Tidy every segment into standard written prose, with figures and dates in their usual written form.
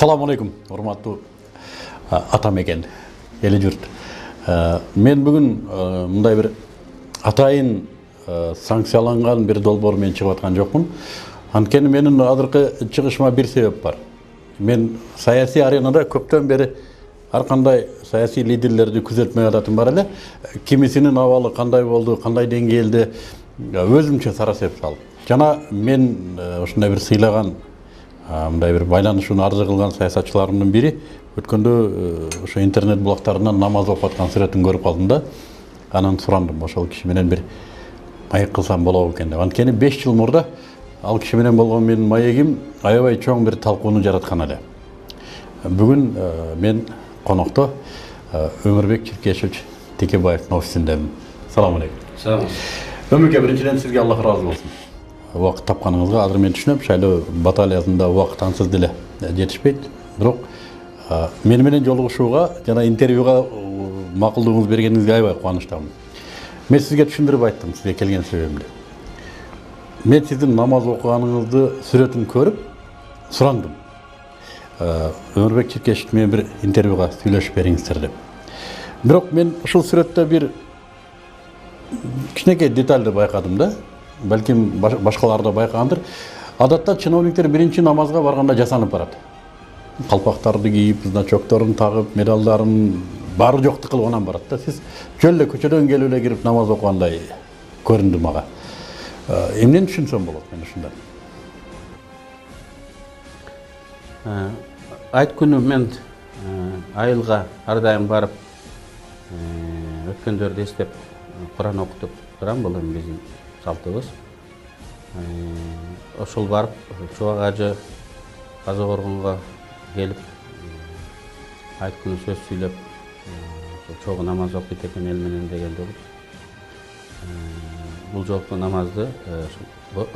Assalamu алейкум, урматтуу атамекен, ели жұрт. Мен бүгін мындай бір атайын санкцияланған бір долбоормен чыгып аткан жокмун. Анткени менин азыркы чыгышыма бир себеп бар. Мен саясий аренада көптөн бери ар кандай саясий лидерлерди күзөтмөй ататым бар эле. Кимисинин абалы кандай болду, кандай деңгээлде өзүмчө сарасеп салып. Жана мен ушундай бир сыйлаган мындай бир байланышууну арзы кылган саясатчыларымдын бири өткөндө ошо интернет блогтарынан намаз окуп аткан сүрөтүн көрүп калдым да. Анан сурандым, ошол киши менен бир маек кылсам болобу экен деп. Анткени 5 жыл мурда ал киши менен болгон менин маегим аябай чоң бир талкууну жараткан эле. Бүгүн мен конокто Өмүрбек Чиркешевич Текебаевдин офисиндемин. Салам алейкум. Салам. Өмүрбек, биринчиден сизге Аллах ыраазы болсун. Убакыт тапканыңызга азыр мен түшүнөм, шайлоо баталиясында убакыт ансыз деле жетишпейт. Бирок мени менен жолугушууга жана интервьюга макулдугуңуз бергениңизге аябай кубанычтамын. Мен сизге түшүндүрүп айттым сизге келген себебимди. Мен сиздин намаз окуганыңызды сүрөтүн көрүп сурандым. Өмүрбек Чиркешев менен бир интервьюга сүйлөшүп бериңиздер деп. Бирок мен ушул сүрөттө бир кичинекей детальды байкадым да. Балким башкалар да байкагандыр. Адатта чиновниктер биринчи намазга барганда жасанып барат. Калпактарды кийип, значокторун тагып, медалдарын баары жокту кылып анан барат да. Сиз жөн эле көчөдөн келип эле кирип намаз окугандай көрүндү мага. Эмнени түшүнсөм болот мен ушундан? Айт күнү мен айылга ар дайым барып өткөндөрдү эстеп Куран окутуп турам. Бул эми биздин салтыбыз. Ошол барып Чубак ажы Каза Коргонго келип айт күнү сөз сүйлөп чогуу намаз окуйт экен эл менен дегенде бул жолку намазды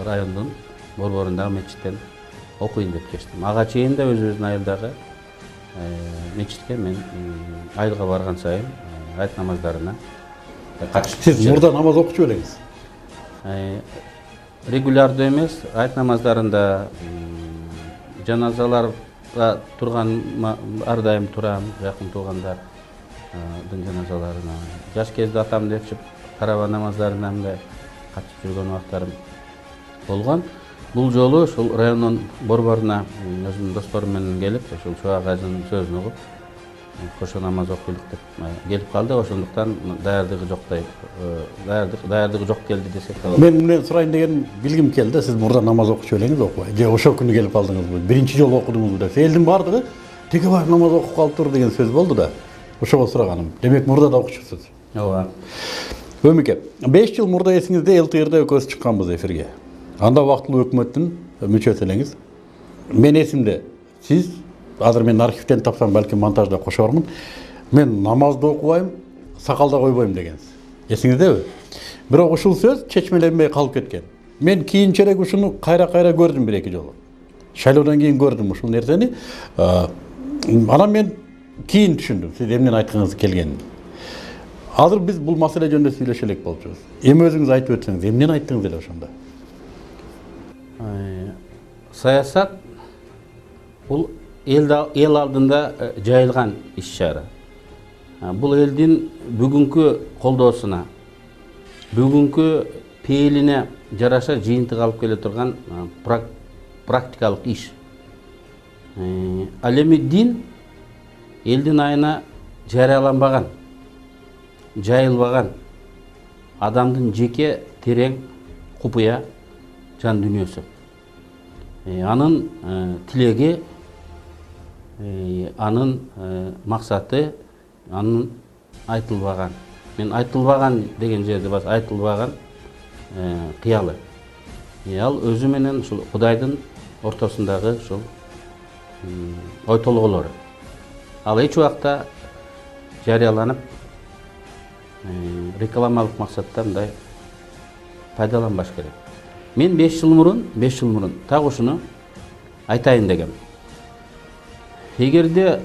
райондун борборундагы мечиттен окуйын деп чечтим. Ага чейин да өзүбүздүн айылдагы мечитке мен айылга барган сайын айт намаздарына катышып. Сиз мурда намаз окучу белеңиз? Регулярдуу эмес, айт намаздарында жаназаларга турган ар дайым турам, жакын туугандардын жаназаларына. Жаш кезде атамды ээрчип караба намаздарына мындай катышып жүргөн убактарым болгон. Бул жолу ушул райондун борборуна өзүмдүн досторум менен келип, ушул Чубак ажынын сөзүн угуп, кошо намаз окуйлук деп келип калды. Ошондуктан даярдыгы жок келди десек болот. Мен эмне сурайын деген билгим келди. Сиз мурда намаз окучу белеңиз, окубай? Же ошол күнү келип калдыңызбы? Биринчи жолу окудуңузбу деп. Элдин баардыгы Текебаев намаз окуп калыптыр деген сөз болду да. Ошого сураганым. Демек мурда да окучусуз. Ооба. Өмүке, 5 жыл мурда эсиңизде ЛТРде экөөбүз чыкканбыз эфирге. Анда убактылуу өкмөттүн мүчөсү элеңиз. Мен эсимде. Сиз азыр мен архивден тапсам балким монтажда кошормун. Мен намазды окубайм, сакалда койбойм дегенсиз. Эсиңиздеби? Бирок ушул сөз чечмеленбей калып кеткен. Мен кийинчерээк ушуну кайра көрдүм бир-эки жолу. Шайлоодон кийин көрдүм ушул нерсени. Анан мен кийин түшүндүм сиз эмнени айткыңыз келгенин. Азыр биз бул маселе жөнүндө сүйлөшө элек болчубуз. Эми өзүңүз айтып өтсөңүз, эмнени айттыңыз эле ошондо? Саясат бул эл алдында жайылган иш-чара. Бул элдин бүгүнкү колдоосуна, бүгүнкү пейилине жараша жыйынтык алып келе турган практикалык иш. Ал эми дин элдин айына жарыяланбаган, жайылбаган адамдын жеке терең купуя жан дүйнөсү. Анын тилеги, анын максаты, анын айтылбаган. Мен айтылбаган деген жерде бас айтылбаган кыялы. Ал өзү менен ушул Кудайдын ортосундагы ушул ой толгоолору. Ал эч убакта жарыяланып рекламалык максатта мындай пайдаланбаш керек. Мен 5 жыл мурун так ушуну айтайын дегем. Эгерде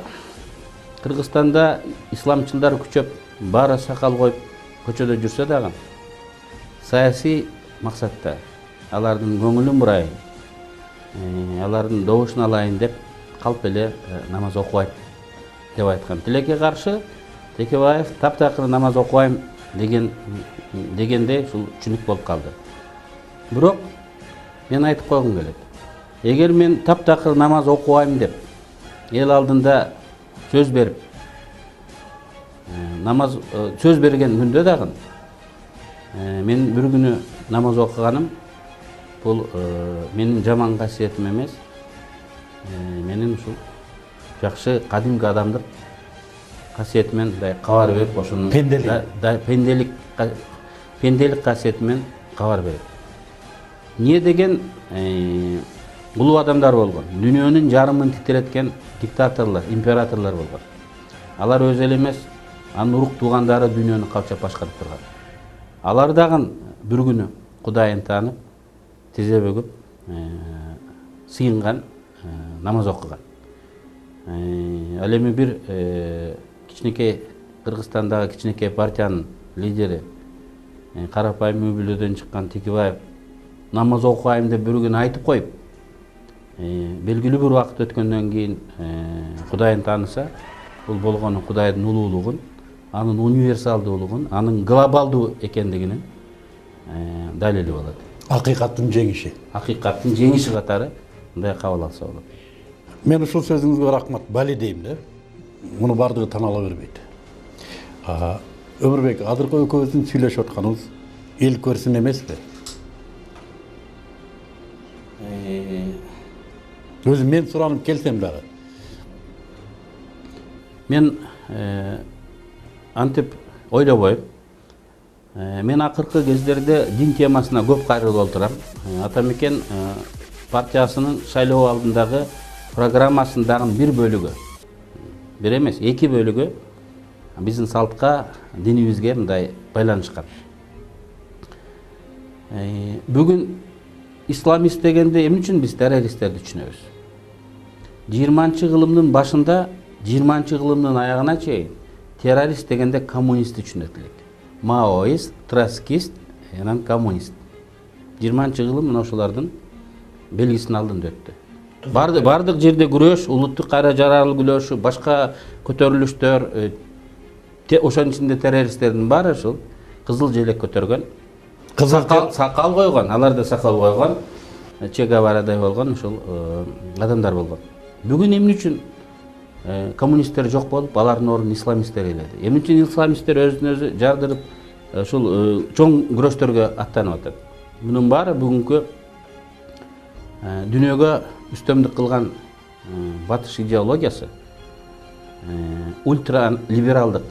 Кыргызстанда исламчылдар күчөп, баары сакал коюп көчөдө жүрсө дагы, саясий максатта алардын көңүлүн бурайын, алардын добушун алайын деп калп эле намаз окубайт деп айткан. Тилекке каршы Текебаев таптакыр намаз окубайм дегенде ушул түшүнүк болуп калды. Бирок мен айтып койгум келет. Эгер мен таптакыр намаз окубайм деп эл алдында сөз берип намаз сөз берген күндө дагы мен бир күнү намаз окуганым бул менин жаман касиетим эмес, менин ушул жакшы кадимки адамдык касиетимен кабар берип, ошону пенделик касиетимен кабар берип. Эмне деген улуу адамдар болгон, дүйнөнүн жарымын титиреткен диктаторлор, императорлор болгон. Алар өзү эле эмес, анын урук туугандары дүйнөнү калчап башкарып турган. Алар дагы бир күнү Кудайын таанып, тизе бөгүп, сыйынган, намаз окуган. Ал эми бир кичинекей Кыргызстандагы кичинекей партиянын лидери, карапайым үй бүлөдөн чыккан Текебаев намаз окуйм деп бир күнү айтып коюп, белгилүү бир убакыт өткөндөн кийин Кудайын тааныса, бул болгону Кудайдын улуулугун, анын универсалдуулугун, анын глобалдуу экендигинин далили болот. Акыйкаттын жеңиши. Акыйкаттын жеңиши катары мындай кабыл алса болот. Мен ушул сөзүңүзгө рахмат, бали дейм да. Муну бардыгы таанала бербейт. Өмүрбек, азыркы экөөбүздүн сүйлөшүп атканыбыз эл көрсүн эмеспи? Өзү мен суранып келсем дагы. Мен антип ойлобойм. Мен акыркы кездерде дин темасына көп кайрылып отурам. Атамекен партиясынын шайлоо алдындагы программасындагы бир бөлүгү, бир эмес, 2 бөлүгү биздин салтка, динибизге мындай байланышкан. Бүгүн исламист дегенде эмне үчүн биз террористтерди түшүнөбүз? 20-кылымдын башында, 20-кылымдын аягына чейин террорист дегенде коммунистти түшүнөт элек. Маоист, троцкист, анан коммунист. 20-кылым мына ошолордун белгисин алдында өттү. Бардык жерде күрөш, улуттук кайра жаралуу күрөшү, башка көтөрүлүштөр, ошонун ичинде террористтердин баары ушул кызыл желек көтөргөн, сакал койгон, алар да сакал койгон, Че Геварадай болгон ушул адамдар болгон. Бүгүн эмне үчүн коммунисттер жок болуп, алардын ордуна исламисттер келди? Эмне үчүн исламисттер өзүн өзү жардырып, ушул чоң күрөштөргө аттанып атат? Мунун баары бүгүнкү дүйнөгө үстөмдүк кылган батыш идеологиясы, ультралибералдык,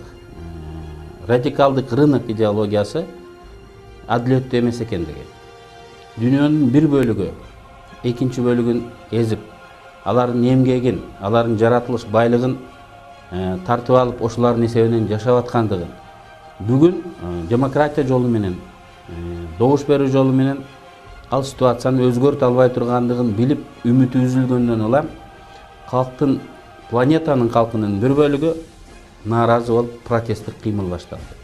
радикалдык рынок идеологиясы адилеттүү эмес экендиги. Дүйнөнүн бир бөлүгү, экинчи бөлүгүн эзип, алардын эмгегин, алардын жаратылыш байлыгын тартып алып, ошолордун эсебинен жашап аткандыгын, бүгүн демократия жолу менен, добуш берүү жолу менен ал ситуацияны өзгөртө албай тургандыгын билип, үмүтү үзүлгөндөн улам калктын, планетанын калкынын бир бөлүгү нааразы болуп, протесттик кыймыл башталды.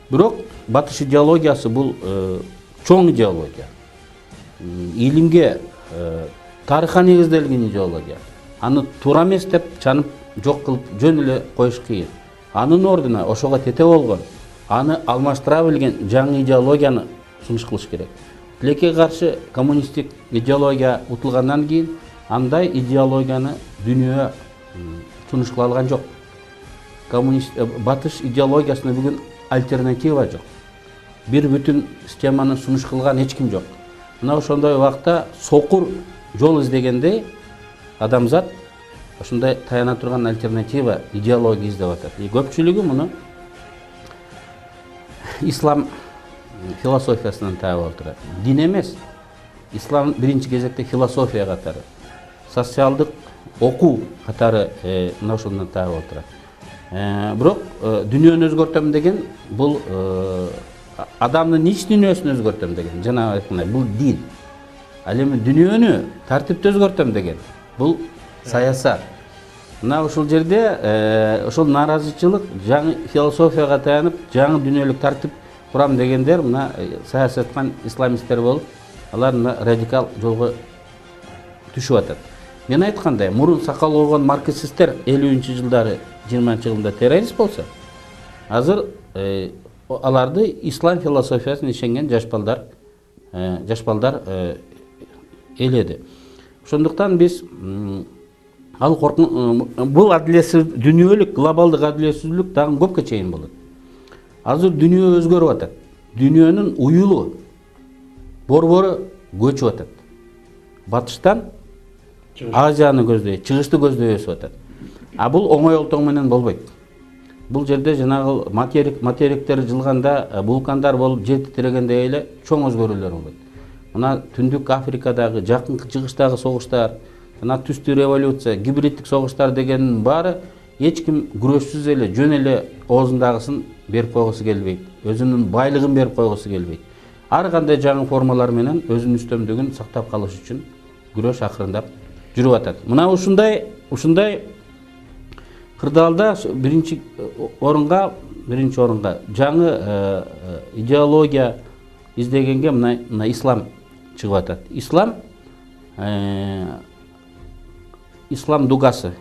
Бирок батыш идеологиясы бул чоң идеология. Илимге, тарыхка негизделген идеология. Аны туура эмес деп чанып жок кылып жөн эле коюш кыйын. Анын ордуна ошого тете болгон, аны алмаштыра билген жаңы идеологияны сунуш кылыш керек. Тилекке каршы коммунисттик идеология утулгандан кийин андай идеологияны дүйнө сунуш кыла алган жок. Батыш идеологиясына бүгүн альтернатива жок. Бир бүтүн системаны сунуш кылган эч ким жок. Мына ошондой убакта сокур жол издегенде адамзат ошондой таяна турган альтернатива идеология издеп атат. Көпчүлүгү муну ислам философиясынан таап отурат. Дин эмес. Ислам биринчи кезекте философия катары, социалдык окуу катары мына ошондон таап отурат. Бирок дүйнөнү өзгөртөм деген бул адамдын ич дүйнөсүн өзгөртөм деген, жана айткандай бул дин. Ал эми дүйнөнү тартипти өзгөртөм деген бул саясат. Мына ушул жерде ошол нааразычылык жаңы философияга таянып, жаңы дүйнөлүк тартип курам дегендер мына саясаткан исламисттер болуп, алар мына радикал жолго түшүп атат. мен айткандай мурун сакал болгон марксисттер 50-жылдары 20-жылында террорист болса, азыр аларды ислам философиясын ишенген жаш балдар эледи. Ошондуктан биз бул адилетсиз дүйнөлүк глобалдык адилетсиздик дагы көпкө чейин болот. Азыр дүйнө өзгөрүп атат. Дүйнөнүн уюлу борбору көчүп атат. Батыштан Азияны көздөй, чыгышты көздөй өсүп атат. А бул оңой олтоң менен болбойт. Бул жерде жанагы материктер жылганда, вулкандар болуп жер титирегендей эле чоң өзгөрүүлөр болот. Мына Түндүк Африкадагы, жакынкы чыгыштагы согуштар, жана түстүү революция, гибриддик согуштар дегенин баары эч ким күрөшсүз эле, жөн эле оозундагысын берип койгусу келбейт. Өзүнүн байлыгын берип койгусу келбейт. Ар кандай жаңы формалар менен өзүнүн үстөмдүгүн сактап калыш үчүн күрөш акырындап жүрүп атат. Мына ушундай кырдаалда биринчи орунга жаңы идеология издегенге мына ислам чыгып атат. Ислам дугасы.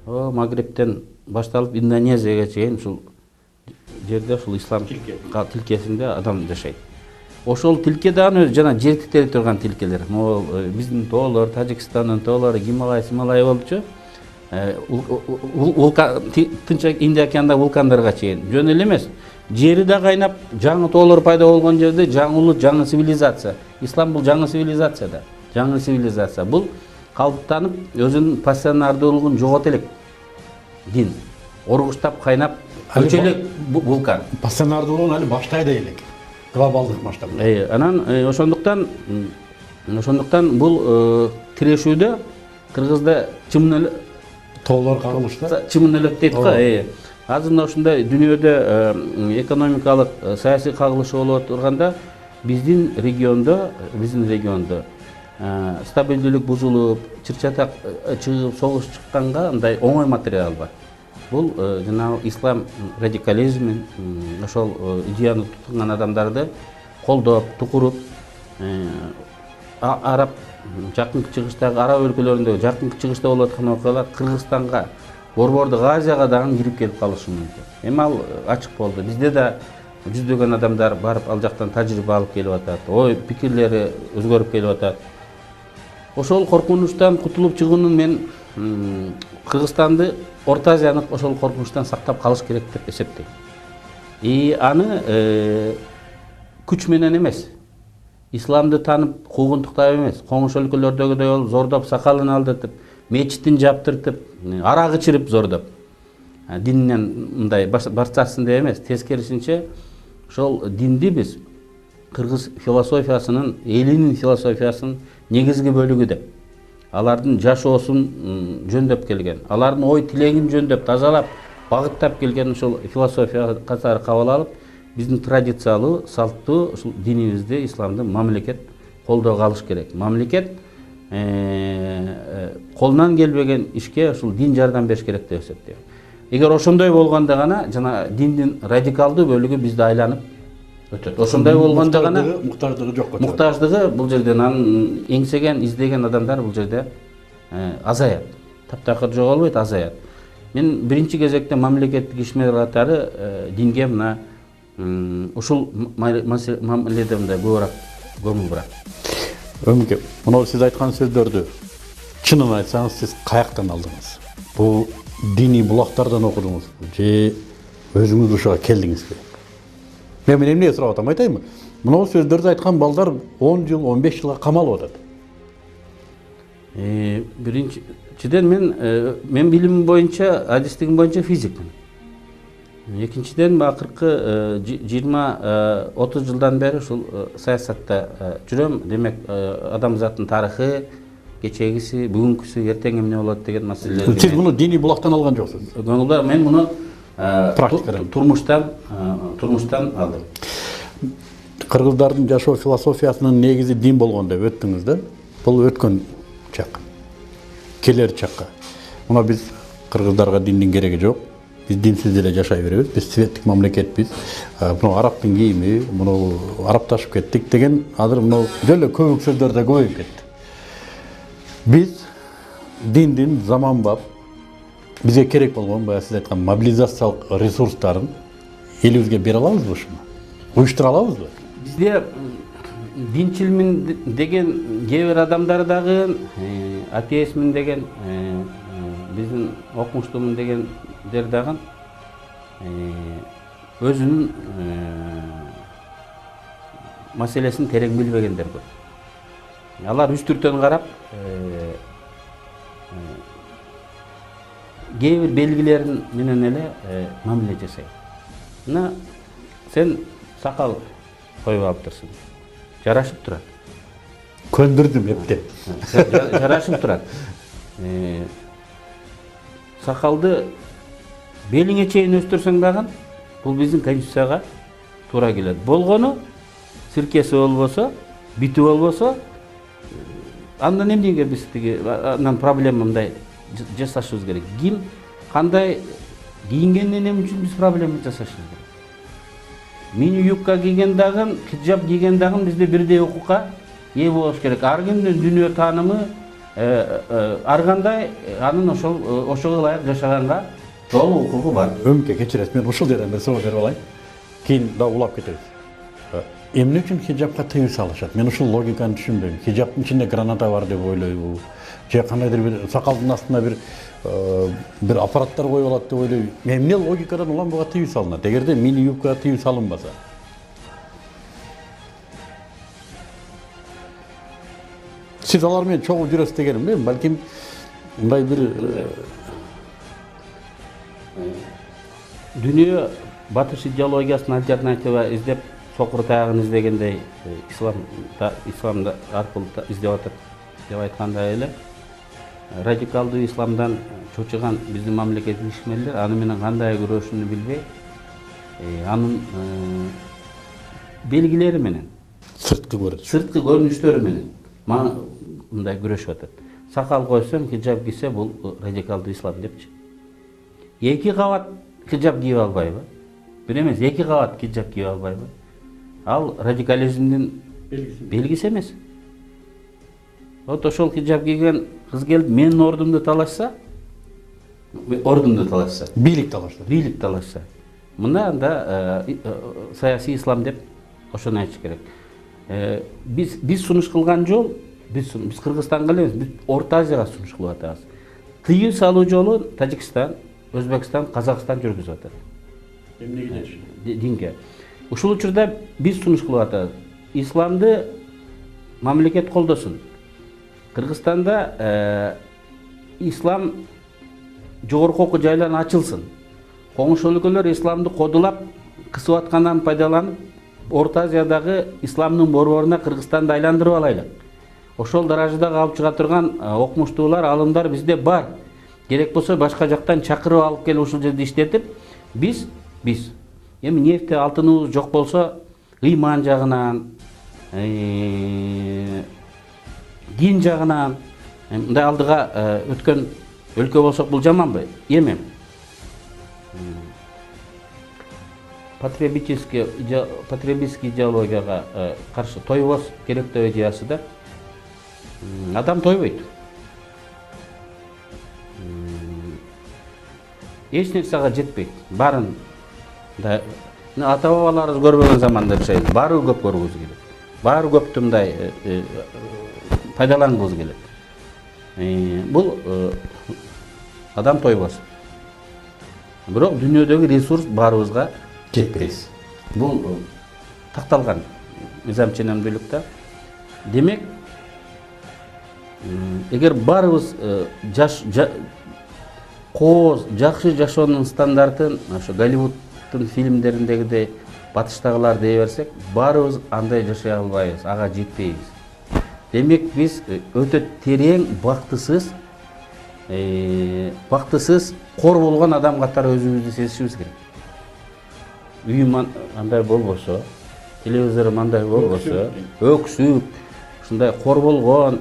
Магриптен башталып Индонезияга чейин ушул жерде ушул ислам тилкесинде адам жашайт. Ошол тилке дагы жана жер титире турган тилкелер. Могул биздин тоолор, Тажикстандын тоолору, Гималай болчу. Тынч Индия океандагы вулкандарга чейин. Жөн эле эмес. Жери да кайнап, жаңы тоолор пайда болгон жерде жаңы улут, жаңы цивилизация. Ислам бул жаңы цивилизация да. Жаңы цивилизация. Бул калыптанып, өзүнүн пассионардуулугун жогото элек. Дин оргуштап кайнап өчө элек вулкан. Пассионардуулугун али баштайт элек. Глобалдык масштабта. Анан ошондуктан бул тирешүүдө Кыргызда тоолор кагылышта чымын дейт го. Азыр мына ушундай дүйнөдө экономикалык, саясий кагылышы болуп турганда биздин региондо стабилдүүлүк бузулуп, чыр-чатак чыгып, согуш чыкканга андай оңой материал бар. Бул жанагы ислам радикализмин, ошол идеяны тутунган адамдарды колдоп, тукуруп, араб жакынкы чыгыштагы араб өлкөлөрүндө жакынкы чыгышта болуп аткан окуялар Кыргызстанга, Борбордук Азияга дагы кирип келип калышы мүмкүн. Эми ал ачык болду. Бизде да жүздөгөн адамдар барып ал жактан тажрыйба алып келип атат. Ой, пикирлери өзгөрүп келип атат. Ошол коркунучтан кутулуп чыгуунун мен Кыргызстанды, Орто Азияны ошол коркунучтан сактап калыш керек деп эсептейм. Аны күч менен эмес, исламды таанып куугунтуктап эмес, коңуш өлкөлөрдөгүдөй болуп зордоп сакалын алдыртып, мечитин жаптыртып, арак ичирип зордоп, дининен мындай барчасын деп эмес, тескерисинче ошол динди биз кыргыз философиясынын, элинин философиясынын негизги бөлүгү деп, алардын жашоосун жөндөп келген, алардын ой тилегин жөндөп, тазалап, багыттап келген ушул философия катары кабыл алып, биздин традициялуу, салттуу ушул динибизди, исламды мамлекет колдоого алыш керек. Мамлекет колунан келбеген ишке ушул дин жардам бериш керек деп эсептейм. Эгер ошондой болгондо гана жана диндин радикалдуу бөлүгү бизди айланып өтөт. Ошондой болгондо гана муктаждыгы жок. Муктаждыгы бул жерде анын эңсеген, издеген адамдар бул жерде азаят. Таптакыр жоголбойт, азаят. Мен биринчи кезекте мамлекеттик ишмер катары динге мына ушул мамиледе мындай көбүрөөк көңүл бурат. Өмүке, мына сиз айткан сөздөрдү чынын айтсаңыз, сиз каяктан алдыңыз? Бул диний булактардан окудуңузбу же өзүңүз ушуга келдиңизби? Мен эмне сурап атам айтайынбы? Мына сөздөрдү айткан балдар 10 жыл, 15 жылга камалып атат. Биринчиден мен билимим боюнча, адистигим боюнча физикмин. Экинчиден акыркы 20-30 жылдан бери ушул саясатта жүрөм. Демек, адамзаттын тарыхы, кечегиси, бүгүнкүсү, эртең эмне болот деген маселелерди. Сиз муну диний булактан алган жоксуз. Мен муну турмуштан алдым. Кыргыздардын жашоо философиясынын негизи дин болгон деп өттүңүз да. Бул өткөн чак. Келер чакка. Мына биз кыргыздарга диндин кереги жок. Биз динсиз деле жашай беребиз. Биз светтик мамлекетпиз. Мына арабтын кийими, муну арапташып кеттик деген азыр мына жөн эле көбүк сөздөр да көбөйүп кетти. Биз диндин заманбап бизге керек болгон баягы сиз айткан мобилизациялык ресурстарын элибизге бере алабызбы ушуну? Уюштура алабызбы? Бизде динчилмин деген кээ бир адамдар дагы, атеистмин деген, биздин окумуштумун дегендер дагы өзүнүн маселесин терең билбегендер көп. Алар үстүртөн карап, кээ бир белгилерин менен эле мамиле жасайт. Мына сен сакал коюп алыптырсың. Жарашып турат. Көндүрдүм эптеп. Жарашып турат. Сакалды белиңе чейин өстүрсөң дагы, бул биздин конституцияга туура келет. Болгону сиркеси болбосо, бити болбосо, андан эмнеге биз тиги андан проблема мындай жасашыбыз керек. Ким кандай кийингенден эмне үчүн биз проблема жасашыбыз керек? Мини юбка кийген дагы, хиджаб кийген дагы бизде бирдей укукка ээ болуш керек. Ар кимдин дүйнө таанымы ар кандай анын ошого ылайык жашаганга толук укугу бар. Өңкө кечиресиз, мен ушул жерден бир суроо берип алайын. Кийин да улап кетебиз. Эмне үчүн хиджабка тыюу салышат? Мен ушул логиканы түшүнбөйм. Хиджабтын ичинде граната бар деп ойлойбу? Же кандайдыр бир сакалдын астына бир аппараттар коюп алат деп ойлойбу? Эмне логикадан улам буга тыюу салынат? Эгерде мини юбкага тыюу салынбаса. Сиз алар менен чогуу жүрөсүз дегеним мен, балким мындай бир Дүйнө батыш идеологиясына альтернатива издеп, сокур таягын издегендей исламда аркылуу издеп атат деп айткандай эле, радикалдуу исламдан чочуган биздин мамлекеттик ишмерлер аны менен кандай күрөшүүнү билбей, анын белгилери менен, сырткы көрүнүштөрү менен мындай күрөшүп атат. Сакал койсом, хиджаб кийсе бул радикалдуу ислам депчи. 2 кабат хиджаб кийип албайбы? Бир эмес, 2 кабат хиджаб кийип албайбы? Ал радикализмдин белгиси эмес. Вот ошол хиджаб кийген кыз келип менин ордумду талашса, бийлик талашса. Мына анда саясий ислам деп ошону айтыш керек. Биз сунуш кылган жол, биз Кыргызстанга эле эмес, биз Орто Азияга сунуш кылып атабыз. Тыюу салуу жолун Тажикстан, Өзбекстан, Казакстан жүргүзүп атат. Эмнеге? Динге. Ушул учурда биз сунуш кылып атабыз. Исламды мамлекет колдосун. Кыргызстанда ислам жогорку окуу жайларын ачылсын. Коңуш өлкөлөр исламды кодулап, кысып аткандан пайдаланып, Орто Азиядагы исламдын борборуна Кыргызстанды айландырып алайлык. Ошол даражада алып чыга турган окумуштуулар, алымдар бизде бар. Керек болсо башка жактан чакырып алып келип ушул жерде иштетип, биз эми нефти, алтыныбыз жок болсо, ыйман жагынан, дин жагынан мындай алдыга өткөн өлкө болсок бул жаманбы? Эми потребительский идеологияга каршы тойбос керектөө идеясыда адам тойбойт. Эч нерсеге жетпейт. Барын да ата-бабаларыбыз көрбөгөн заманда жашайбыз. Баары көп көргүбүз келет. Баары көптү мындай пайдалангыбыз келет. Бул адам тойбос. Бирок дүйнөдөгү ресурс баарыбызга жетпейт. Бул такталган мыйзам ченемдүүлүктө. Демек, эгер баарыбыз кооз, жакшы жашоонун стандартын ошо Голливудтун фильмдериндегидей батыштагылар дей берсек, баарыбыз андай жашай албайбыз, ага жетпейбиз. Демек, биз өтө терең, бактысыз, кор болгон адам катары өзүбүздү сезишибиз керек. Үйүм андай болбосо, телевизорум андай болбосо, өксүп, ушундай кор болгон,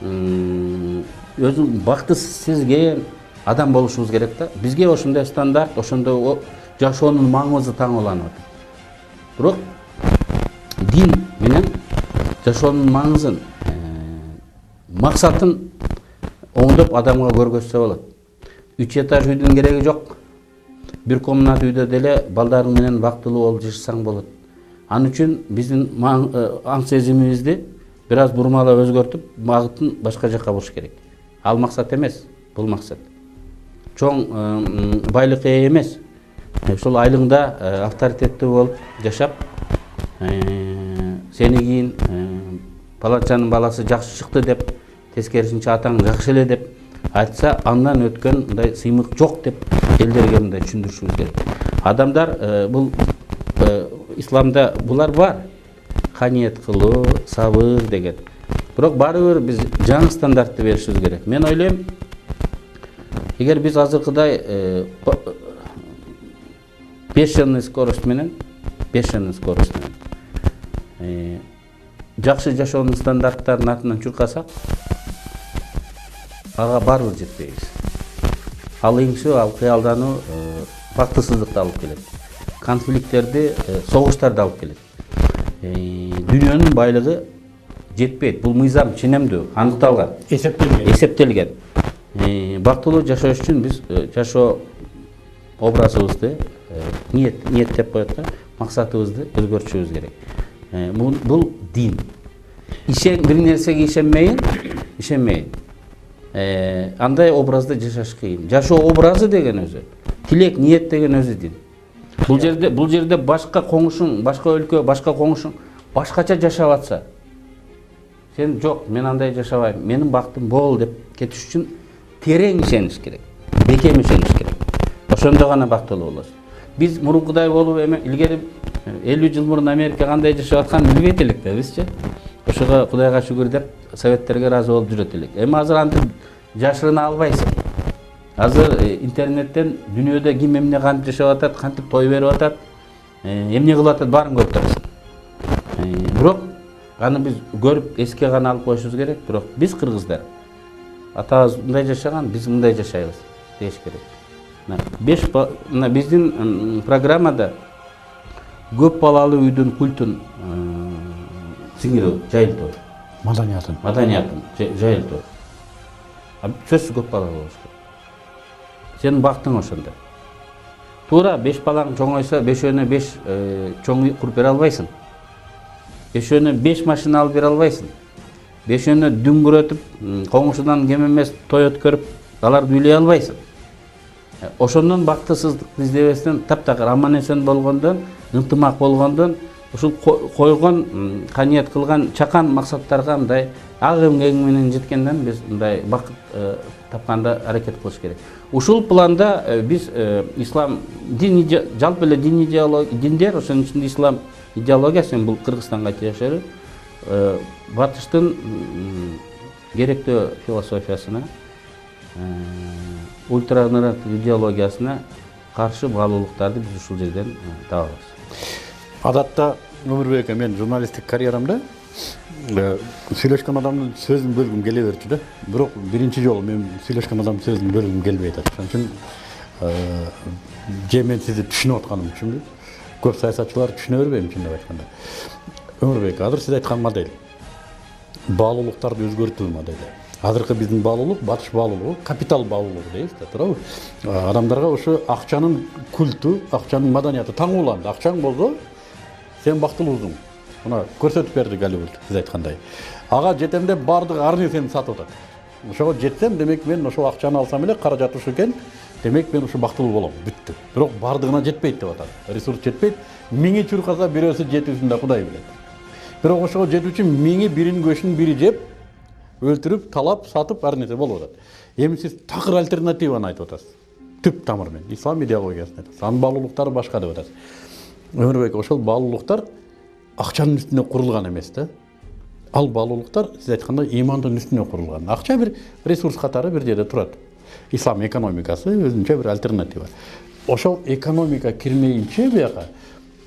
өзүн бактысыз сезген адам болушубуз керек да. Бизге ошондой стандарт, ошондой жашоонун маңызы таң уланып атат. Бирок дин менен жашоонун маңызын, максатын оңдоп адамга көргөзсө болот. 3 этаж үйдүн кереги жок. Бир комнат үйдө деле балдарың менен бактылуу болуп жашасаң болот. Ал үчүн биздин аң сезимибизди бир аз бурмалап өзгөртүп, багытын башка жакка буруш керек. Ал максат эмес, бул максат. Чоң байлыкка ээ эмес. Ошол айлыгында авторитеттүү болуп жашап, сени кийин палачанын баласы жакшы чыкты деп, тескерисинче атаң жакшы эле деп айтса, андан өткөн мындай сыймык жок деп элдерге мындай түшүндүрүшүбүз керек. Адамдар бул исламда булар бар. Каниет кылуу, сабыр деген. Бирок баары биз жаңы стандартты беришибиз керек. Мен ойлойм, эгер биз азыркыдай бешеный скорость менен жакшы жашоонун стандарттарын артынан чуркасак, ага барыбыр жетпейбиз. Ал эңсүү, ал кыялдануу бактысыздыкты алып келет. Конфликттерди, согуштарды алып келет. Дүйнөнүн байлыгы жетпейт. Бул мыйзам ченемдүү, аныкталган, эсептелген. Бактылуу жашоо үчүн биз жашоо образыбызды, ниет деп коет да, максатыбызды өзгөртүшүбүз керек. Бул дин. Бир нерсеге ишенмейин. Андай образда жашаш кыйын. Жашоо образы деген өзү, тилек, ниет деген өзү дин. Бул жерде башка коңушуң, башка өлкө, башка коңушуң башкача жашап атса, сен жок, мен андай жашабайм, менин бактым бол деп кетиш үчүн терең ишениш керек, бекем ишениш керек. Ошондо гана бактылуу болосуң. Биз мурункудай болуп илгери 50 жыл мурун Америка кандай жашап атканын билбейт элек да бизчи. Ошого Кудайга шүгүр деп советтерге ыраазы болуп жүрөт элек. Эми азыр антип жашырына албайсың. Азыр интернеттен дүйнөдө ким эмне кантип жашап атат, кантип той берип атат, эмне кылып атат баарын көрүп турасың. Бирок аны биз көрүп эске гана алып коюшубуз керек. Бирок биз кыргыздар атабыз мындай жашаган, биз мындай жашайбыз деш керек. Биздин программада көп балалуу үйдүн культун сиңирүү, жайылтуу, маданиятын жайылтуу. Сөзсүз көп балалуу болуш керек. Сенин бактың ошондо. Туура 5 балаң чоңойсо, 5-өөнө 5 чоң үй куруп бере албайсың. 5-өөнө 5 машина алып бере албайсың. 5-өөнө дүңгүрөтүп, коңушудан кем эмес той өткөрүп, аларды үйлөй албайсың. Ошондон бактысыздыкты издебестен, таптакыр аман эсен болгондон, ынтымак болгондон, ушул койгон, каниет кылган чакан максаттарга мындай агым кең менен жеткенден биз мындай бакыт тапканда аракет кылыш керек. Ушул планда биз ислам жалпы эле диндер, ошонун ичинде ислам идеологиясы, бул Кыргызстанга тиешелүү, батыштын керектүү философиясына, ультранародтук идеологиясына каршы баалуулуктарды биз ушул жерден табабыз. Адатта Өмүрбек, мен журналисттик карьерамда сүйлөшкөн адамдын сөзүн бөлгүм келе берчү да. Бирок биринчи жолу мен сүйлөшкөн адамдын сөзүн бөлгүм келбей атат. Ошон үчүн же мен сизди түшүнүп атканым үчүнбү? Көп саясатчылар түшүнө бербейм чындап айтканда. Өмүрбек, азыр сиз айткан модель, баалуулуктарды өзгөртүү модели. Азыркы биздин баалуулук, батыш баалуулугу, капитал баалуулугу дейбиз да, туурабы? Адамдарга ошо акчанын культу, акчанын маданияты таң уланды. Акчаң болсо, сен бактылуусуң. Мына көрсөтүп берди Голливуд, сиз айткандай. Ага жетем деп баардык ар нерсени сатып атат. Ошого жетсем, демек мен ошол акчаны алсам эле, каражат ушу экен, демек мен ушу бактылуу болом. Бүттү. Бирок баардыгына жетпейт деп атат. Ресурс жетпейт. Миңи чуркаса бирөөсү жетүүсүн да Кудай билет. Бирок ошого жетүү үчүн миңи биринин көшүн бири жеп, өлтүрүп, талап, сатып ар нерсе болуп атат. Эми сиз такыр альтернативаны айтып атасыз. Түп тамыр менен ислам идеологиясын айтасыз. Анын баалуулуктары башка деп атасыз. Өмүрбек, ошол баалуулуктар акчанын үстүнө курулган эмес да. Ал баалуулуктар сиз айткандай имандын үстүнө курулган. Акча бир ресурс катары бир жерде турат. Ислам экономикасы өзүнчө бир альтернатива. Ошол экономика кирмейинче бияка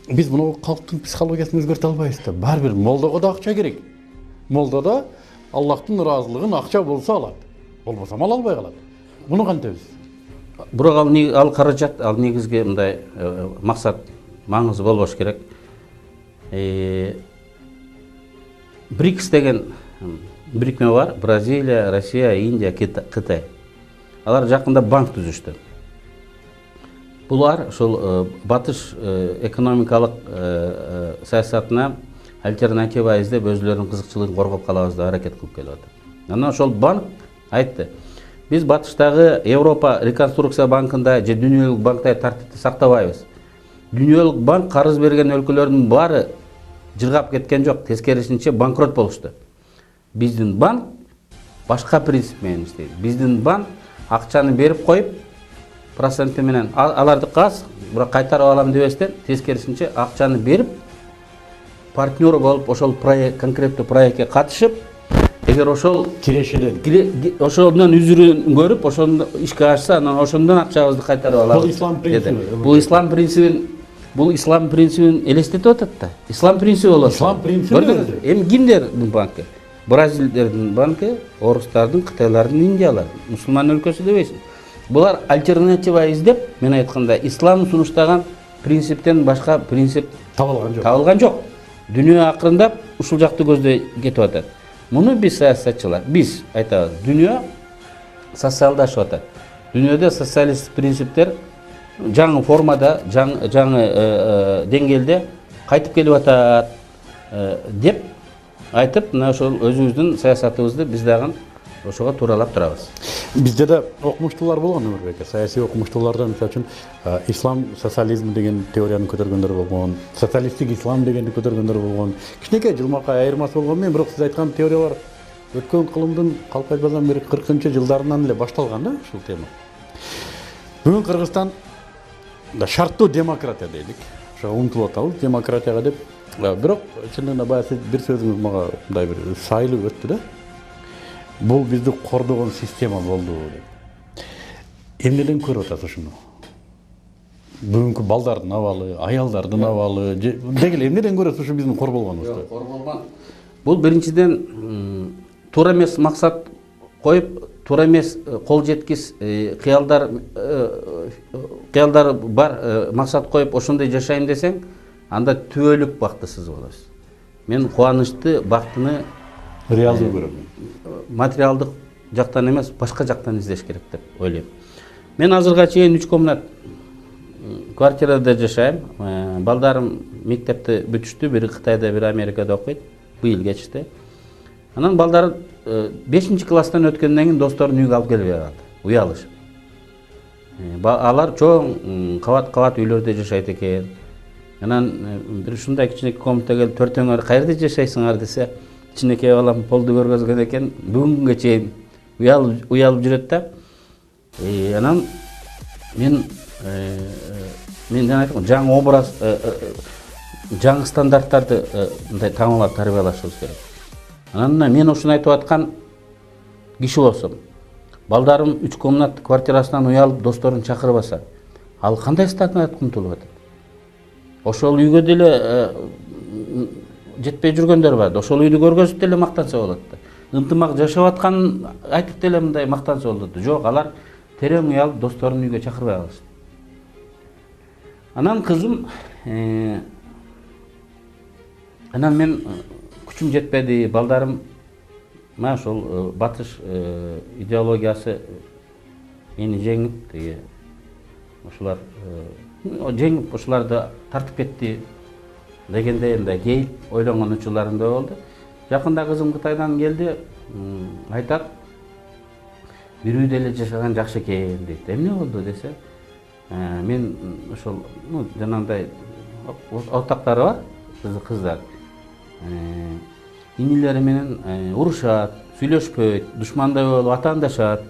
биз мына калктын психологиясын өзгөртө албайбыз да. Баары бир молдого да акча керек. Молдо да Аллахтын ыраазылыгын акча болсо алат. Болбосо ала албай калат. Муну кантебиз? Бирок ал каражат, ал негизги мындай максат, маңызы болбош керек. БРИКС деген бирикме бар: Бразилия, Россия, Индия, Кытай. Алар жакында банк түзүштү. Булар ошол батыш экономикалык саясатына альтернатива издеп өзүлөрүнүн кызыкчылыгын коргоп калабыз деп аракет кылып келип атат. Анан ошол банк айтты: биз батыштагы Европа реконструкция банкында же дүйнөлүк банкта тартипти сактабайбыз. Дүйнөлүк банк карыз берген өлкөлөрдүн баары жыргап кеткен жок, тескерисинче банкрот болушту. Биздин банк башка принцип менен иштейт. Биздин банк акчаны берип коюп, проценти менен аларды аз, бирок кайтарып алам дебестен, тескерисинче акчаны берип, партнер болуп, ошол проект, конкреттүү проектке катышып, эгер ошол Тирешеден. ошондон үзүрүн көрүп, ошондо ишке ашса, анан ошондон акчабызды кайтарып алабыз. Бул ислам принциби. Бул ислам принцибин элестетип атат да. Ислам принциби болот. Ислам принциби. Эми кимдердин банкы? Бразилдердин банкы, орустардын, кытайлардын, индиялардын, мусулман өлкөсү дебейсиң. Булар альтернатива издеп, мен айтканда, ислам сунуштаган принциптен башка принцип табылган жок. Дүйнө акырындап ушул жакты көздөй кетип атат. Муну биз саясатчылар, биз айтабыз, дүйнө социалдашып атат. Дүйнөдө социалист принциптер жаңы формада, жаңы деңгээлде кайтып келип атат деп айтып, мына ошол өзүбүздүн саясатыбызды биз дагы ошого тууралап турабыз. Бизде да окумуштуулар болгон Өмүрбек, саясий окумуштуулардан, мисалы үчүн, ислам социализм деген теорияны көтөргөндөр болгон, социалисттик ислам дегенди көтөргөндөр болгон. Кичинекей жылмакай айырмасы болгон менен, бирок сиз айткан теориялар өткөн кылымдын калпайбадан бери 40-жылдарынан эле башталган да ушул тема. Бүгүн Кыргызстан да шарттуу демократия дейlik. Ошого умтулуп атабыз демократияга деп. Бирок чындыгында баягы сиз бир сөзүңүз мага мындай бир сайылып өттү да. Бул бизди кордогон система болду деп. Эмнеден көрүп атасыз ушуну? Бүгүнкү балдардын абалы, аялдардын абалы, дегеле эмнеден көрөсүз ушу биздин корболгонубузду? Жок, корболгон. Бул биринчиден туура эмес максат коюп, туура эмес кол жеткис кыялдар бар максат коюп ошондой жашайм десең, анда түбөлүк бактысыз болосуз. Мен кубанычты, бактыны реалдуу көрөм. Материалдык жактан эмес, башка жактан издеш керек деп ойлойм. Мен азырга чейин 3 комнат квартирада жашайм. Балдарым мектепти бүтүштү, бири Кытайда, бири Америкада окуйт. Быйыл кетишти. Анан балдар 5-класстан өткөндөн кийин досторун үйгө алып келбей калды. Уялышып. Алар чоң кабат үйлөрдө жашайт экен. Анан бир ушундай кичинекей комнатага келип, төртөңөр каерде жашайсыңар десе, кичинекей балам полду көргөзгөн экен, бүгүнгө чейин уялып жүрөт да. Анан мен жана айттым, жаңы образ, жаңы стандарттарды мындай таңуулап тарбиялашыбыз керек. Анан мен ушуну айтып аткан киши болсом, балдарым 3 комнат квартирасынан уялып досторун чакырбаса, ал кандай стандартка умтулуп атат? Ошол үйгө деле жетпей жүргөндөр бар. Ошол үйдү көргөзүп деле мактанса болот да. Ынтымак жашап аткан айтып деле мындай мактанса болот. Жок, алар терең уялып досторун үйгө чакырбай калышты. Анан кызым, анан мен күчүм жетпеди, балдарым мына ошол батыш идеологиясы мени жеңип, ошолар жеңип ошоларды тартып кетти дегенде мындай кейип ойлонгон учурларым да болду. Жакында кызым Кытайдан келди, айтат, бир үйдө эле жашаган жакшы экен дейт. Эмне болду десе, мен ошол жанагындай ортактары бар, кыздар. Инилери менен урушат, сүйлөшпөйт, душмандай болуп атаандашат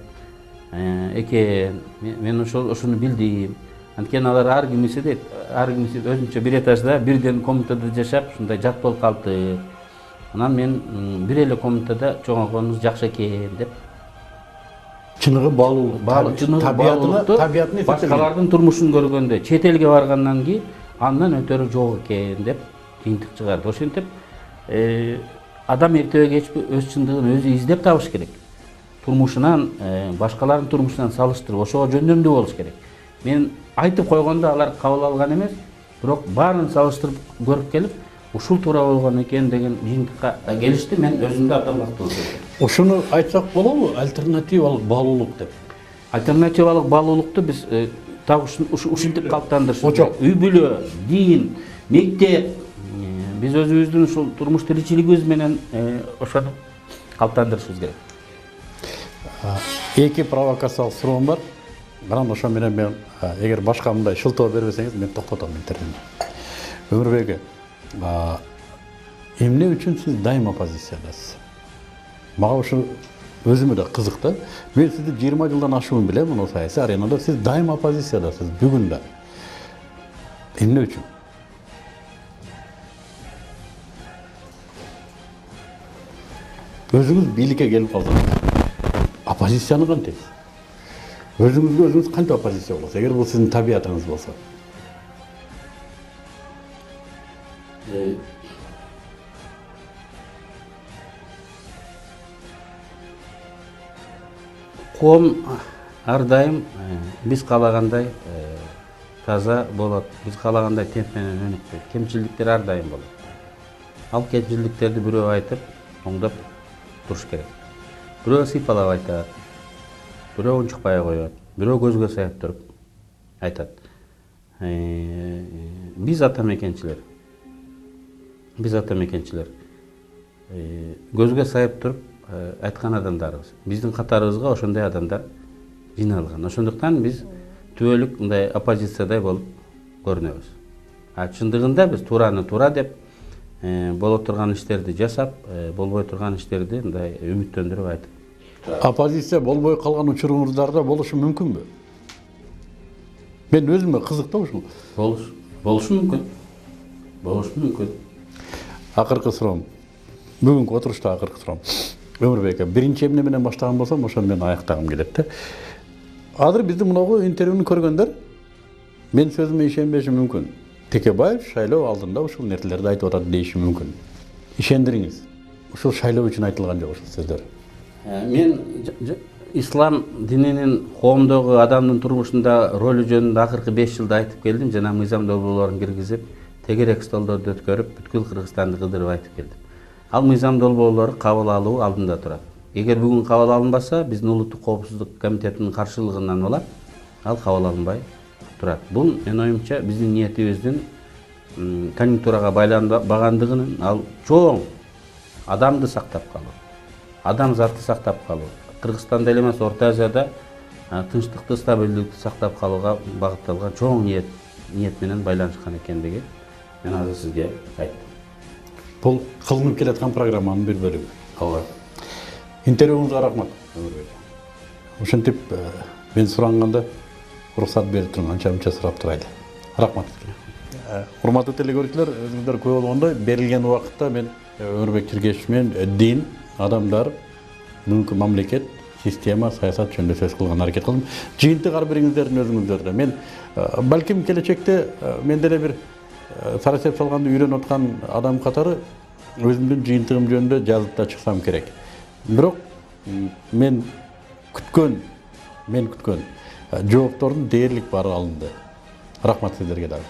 экен. Мен ошону билдим. Анткени алар ар кимиси дейт, өзүнчө бир этажда, бирден комнатада жашап, ушундай жат болуп калды. Анан мен бир эле комнатада чоңойгонубуз жакшы экен деп. Чыныгы баалуулук, табиятын башкалардын турмушун көргөндө, чет элге баргандан кийин андан өтөрү жок экен деп жыйынтык чыгарды. Ошентип адам эртеби кечпи өз чындыгын өзү издеп табыш керек. Турмушунан, башкалардын турмушунан салыштырып, ошого жөндөмдүү болуш керек. Мен айтып койгондо алар кабыл алган эмес, бирок баарын салыштырып көрүп келип, ушул туура болгон экен деген жыйынтыкка келишти. Мен өзүмдү абдан бактылуу сездим. Ушуну айтсак болобу? Альтернативалык баалуулук деп. Альтернативалык баалуулукту биз так ушинтип калыптандырышыбыз Очок. Үй бүлө, дин, мектеп, биз өзүбүздүн ушул турмуш тиричилигибиз менен ошону калыптандырышыбыз керек. Эки провокациялык суроом бар. Анан ошо менен мен эгер башка мындай шылтоо бербесеңиз мен токтотом интервьюну. Өмүрбек, эмне үчүн сиз дайым оппозициядасыз? Мага ушу өзүмө да кызык да. Мен сизди 20 жылдан ашуун билем мына саясий аренада. Сиз дайым оппозициядасыз бүгүн да. Эмне үчүн? Өзүңүз бийликке келип калдыңыз. Оппозицияны кантесиз? Өзүңүзгө өзүңүз кантип оппозиция болосуз? Эгер бул сиздин табиятыңыз болсо. Коом ар дайым биз каалагандай таза болот, биз каалагандай темп менен өнүкпөйт. Кемчиликтер ар дайым болот. Ал кемчиликтерди бирөө айтып, оңдоп туруш керек. Бирөө сыйпалап айтат, бирөө унчукпай коет, бирөө көзгө сайып туруп айтат. Биз ата мекенчилер көзгө сайып туруп айткан адамдарбыз. Биздин катарыбызга ошондой адамдар жиналган. Ошондуктан биз түбөлүк мындай оппозициядай болуп көрүнөбүз. Чындыгында биз туураны туура деп боло турган иштерди жасап, болбой турган иштерди мындай үмүттөндүрүп айтып. Оппозиция болбой калган учуруңуздарда болушу мүмкүнбү? Мен өзүмө кызык да ушул. Болушу мүмкүн. Акыркы суроом. Бүгүнкү отурушта акыркы суроом. Өмүрбек, биринчи эмне менен баштаган болсом, ошону мен аяктагым келет да. Азыр биздин мынагу интервьюну көргөндөр мен сөзүмө ишенбеши мүмкүн. Текебаев шайлоо алдында ушул нерселерди айтып атат дейиши мүмкүн. Ишендириңиз. Ушул шайлоо үчүн айтылган жок ушул сөздөр. Мен ислам дининин коомдогу адамдын турмушунда ролу жөнүндө акыркы 5 жылда айтып келдим жана мыйзам долбоорлорун киргизип, тегерек столдорду өткөрүп, бүткүл Кыргызстанды кыдырып айтып келдим. Ал мыйзам долбоорлору кабыл алуу алдында турат. Эгер бүгүн кабыл алынбаса, биздин улуттук коопсуздук комитетинин каршылыгынан болот, ал кабыл алынбай турат. Бул менин оюмча биздин ниетибиздин конъюнктурага байланбагандыгынын ал чоң адамды сактап калуу, адамзатты сактап калуу, Кыргызстанда эле эмес, Орто Азияда тынчтыкты, стабилдүүлүктү сактап калууга багытталган чоң ниет менен байланышкан экендиги мен азыр сизге айттым. Бул кылынып келаткан программанын бир бөлүгү. Ооба. Интервьюңузга рахмат. Ошентип мен суранганда уруксат берип туруң, анча-мынча сурап турайлы. Рахмат. Урматтуу телекөрүүчүлөр, өзүңүздөр күбө болгондой, берилген убакытта мен Өмүрбек Тиркешев менен дин, адамдар, мүмкүн мамлекет, система, саясат жөнүндө сөз кылган аракет кылдым. Жыйынтык ар бириңиздердин өзүңүздөрдө. Мен балким келечекте мен деле бир сарасеп салганды үйрөнүп аткан адам катары өзүмдүн жыйынтыгым жөнүндө жазып да чыксам керек. Бирок мен күткөн жооптордун дээрлик баары алынды. Рахмат сиздерге дагы.